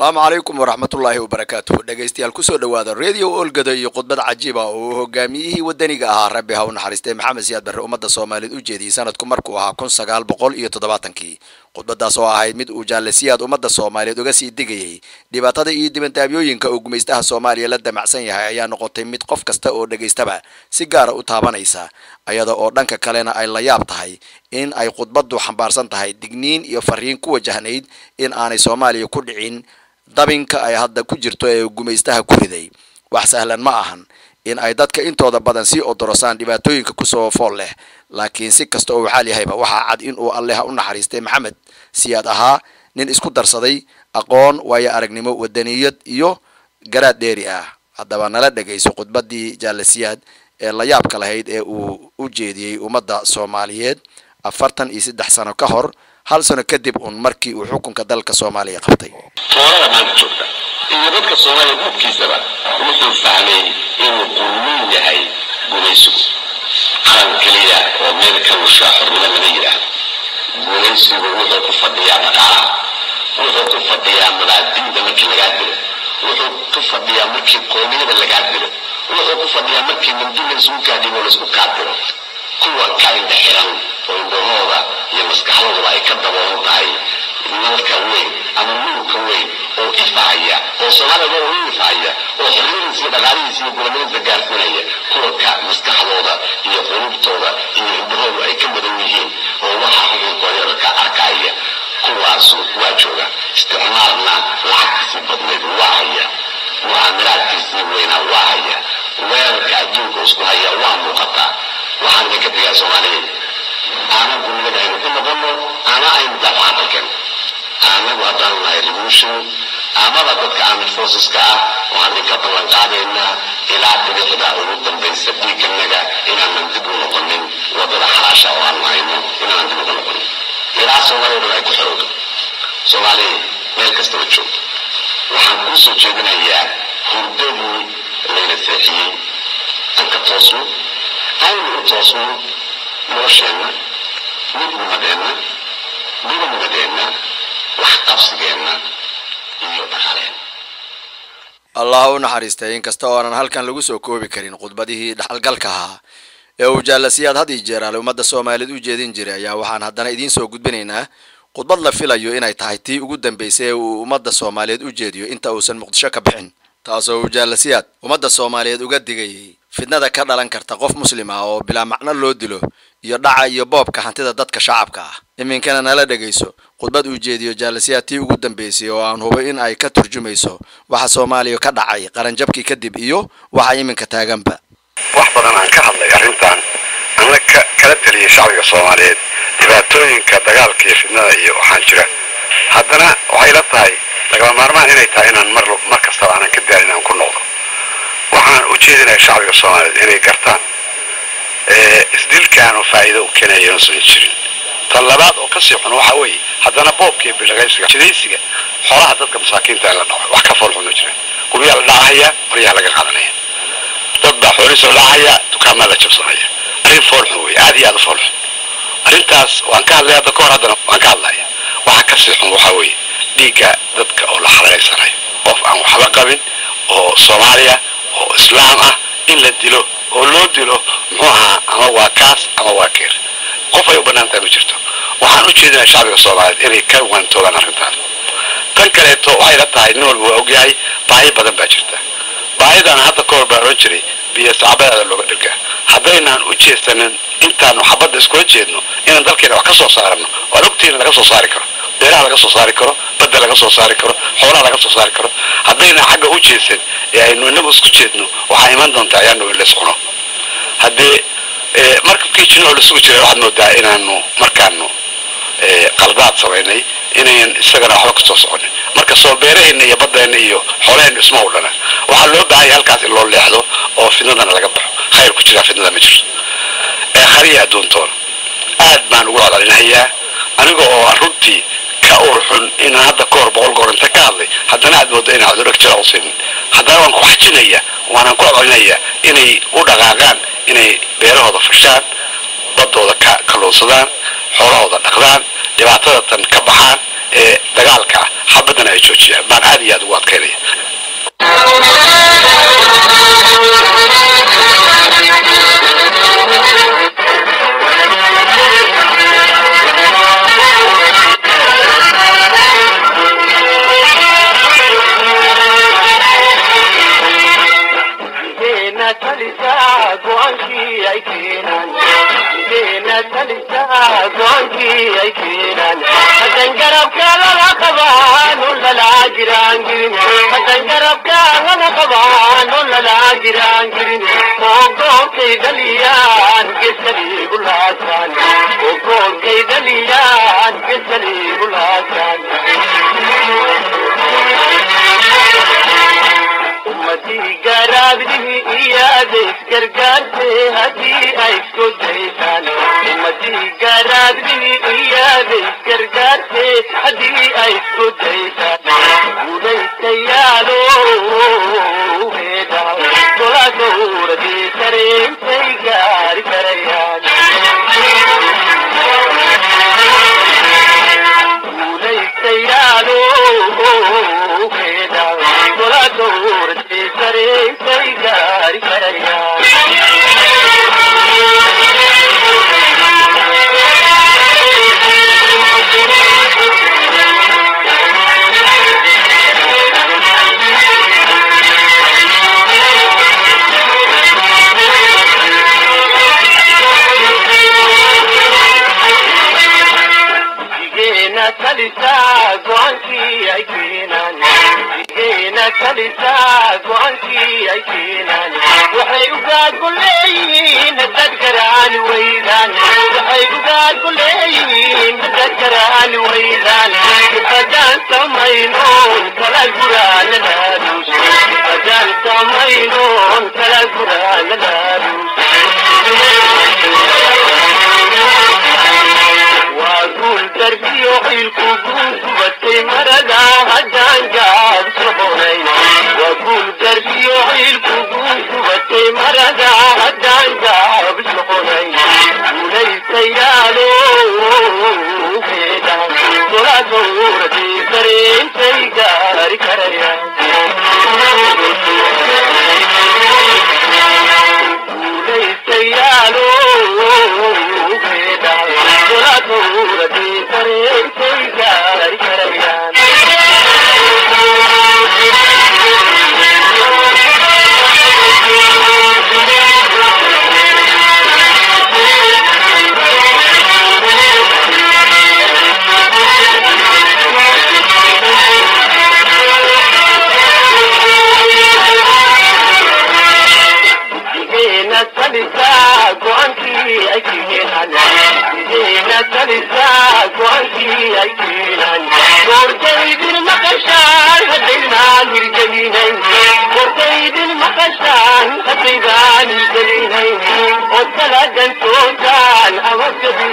السلام عليكم ورحمة الله وبركاته. dhageystayaal ku soo dhawaada radio olgada iyo khudbad cajiib ah oo hogaamiyihii wadaniga ahaa Rabbi ha u naxariistay Maxamed Siyaad Barre ummadda Soomaaliyeed u jeediyay sanadku markuu ahaa 1970 khudbadaas oo ahayd mid uu jaalasiyaad ummadda Soomaaliyeed uga sii digayay dhibaatada iyo dibandaabyooyinka uu gumaystaha Soomaaliya la damacsan yahay ayaa noqotay mid qof kasta oo dhageystaba si gaar ah u taabanaysa ayada oo dhanka kalena ay la yaab tahay in ay khudbadu xambaarsan tahay digniin iyo fariin ku wajahnayd in aanay Soomaaliya ku dhicin dabinka ay hadda ku jirto ee gumaystaha ku riday wax sahlan ma ahan in ay dadka intooda badan si odorosaan dhibaatooyinka ku soo fool leh laakiin si kasta oo xal yahayba waxa cad in uu Allah u naxariistay Maxamed Siyaad ahaa nin isku darsaday aqoon way aragnimo wadaniyad iyo garaad dheeri ah hadaba nala dhageyso khudbadii jaalasiyaad ee la yaabka lahayd ee uu u jeediyay ummadda Soomaaliyeed 43 sano ka hor hal sano kadib markii uu xukunka dalka Soomaaliya qabtay toorada maanta joogta iyo dadka Soomaaliya dadkiisaba wuxuu fahmay inuu qurmin yahay gumaysigu qaran kaliya oo meel ka usha xornimo laga yiraahdo gumaysigu wuxuu ku fadhiyaa dhaqaalaha wuxuu ku fadhiyaa madaadiinta markii laga dilo wuxuu ku fadhiyaa markii qoomiyada laga dilo wuxuu ku fadhiyaa markii mandinga suuqa dhibo la isku kaatiro kuwa kaynta xiran oo indhahooda iyo maskaxdooda ay ka daboolan tahay nalka weyn ama nuurka weyn oo ifaya oo Soomaaliya oo ifaya oo xiriirkiisa dhaqaalihiisa iyo gurmadda gaarsiinaya kuwa ka maskaxdooda iyo qulubtooda iyo indhahooda ay ka badan yihiin oo waxa xuquuqooda ka arkaya kuwaas waa jooga isticmaalna lacagtiisa badneed waaya muamalaadkiisa weyna waaya weelka adduunka isku haya waa muuqata waxaan ka digaa Soomaaliya أنا أقول لك أنا كل مرة أنا أين دفعت كم أنا وهذا الريفولوشن أنا بدك أعمل فورسز كا وهذه كتبان قاعدين إلى أدنى كذا أردن بين سبيك النجا إلى من تقول نقولين وضع حراشة وعن معينة إلى من تقول نقولين إلى سوالي ولا يكحرود سوالي ملك استوتشو وحنقول سوتشينا هي هردني لين الثاني أنك توصل أين توصل نوشنا نبغى مدينة وحقصنا يوبخلين الله naxariistay in kasta oo aan halkan lagu soo koobi karin khudbadihii dhaxalgalka ah ee uu jaalasiyaad had iyo jeer ummadda Soomaaliyeed u jeedin jiray ayaa waxaan haddana idin soo gudbinaynaa khudbad la filayo inay tahay tii ugu dambeysay ee uu ummadda Soomaaliyeed u jeediyo inta uusan Muqdisho ka bixin taasoo jaalasiyaad ummadda Soomaaliyeed uga digayay fidnada ka dhalan karta qof muslim ah oo bila macna loo dilo iyo dhaca iyo boobka hantida dadka shacabka ah iminkana nala dhageyso khudbad uu jeediyo jaalasiyaadtii ugu dambeysay oo aan hubo in ay ka turjumayso waxa Soomaaliya ka dhacay qaran jabkii kadib iyo waxa iminka taaganba wax badan aan ka hadlay arrintan ana kala taliyay shacabka Soomaaliyeed dhibaatooyinka dagaalka iyo fidnada iyo waxaan jira haddana waxay la tahay laga maarmaan inay tahay inaan mar kasta aan ka daalin aan ku noqdo waxaan u jeedinay shacabka Soomaaliyeed inay gartaan isdilkaan oo faa'iido u keenayo soo jirin talabaad oo ka sii xun waxa weey haddana boobkii bilagaysiga jidaysiga xoolaha dadka masaakiinta la dhaco wax ka fool xun jira guryaha la dhacaya guryaha laga qadanaya dad baa xoolihiisa la dhacaya dukaamada la jabsanaya arrin fool xun weey aad iyo aad fool xun arrintaas waan ka hadlay hadda koor haddana waan ka hadlaya waxa ka sii xun waxa weey dhiigga dadka oo la xalaaleysanayo qof aan waxba qabin oo Soomaaliya oo islaam ah in la dilo oo loo dilo muxuu ama waa kaas ama waa keer qof ay u banaantahay ma jirto waxaan u jeedinaa shacabka Soomaaliyeed inay ka wantoogaan arrintan tan kaleeto waxay la tahay nool waa ogyahay baahi badan baa jirta baahidan hadda koor baa oran jiray biyo saacada looga dhigay haddaynan u jeesanin intaan xabad isku jeedno inaan dalkeena wax ka soo saarno oo lugtiin laga soo saari karo beeraha laga soo saari karo badda laga soo saari karo xoolaha laga soo saari karo haddayna xagga u jeesan ee aynu inagu isku jeedno waxa iman doonta ayaanu la socono haddii markii jino la sugu jiray waxaad moodaa inaanu markaanu qaldaad sameynay inaan isagana waxba ka soo soconin marka soo beerahayna iyo baddeena iyo xoolaheena isma u dhana waxa loo baahay halkaas in loo leexdo oo fidnadana laga baxo khayr ku jira fidnada ma jirto khariya doontoon aad baan ugu codalinayaa aniga oo runtii ka urxun in hadda koor boqol goor inta ka hadlay haddana aad moodo in aad ragtida u siin haddana waan ku xajinaya waan ku codalinayaa inay u dhaqaaqaan inay beerahooda fashaan badooda ka kalluunsadaan xoolahooda dhaqdaan dhibaatada tan ka baxaan ee dagaalka xabadana ay joojiyaan baan aad iyo aad ugu adkaynaya Thank you.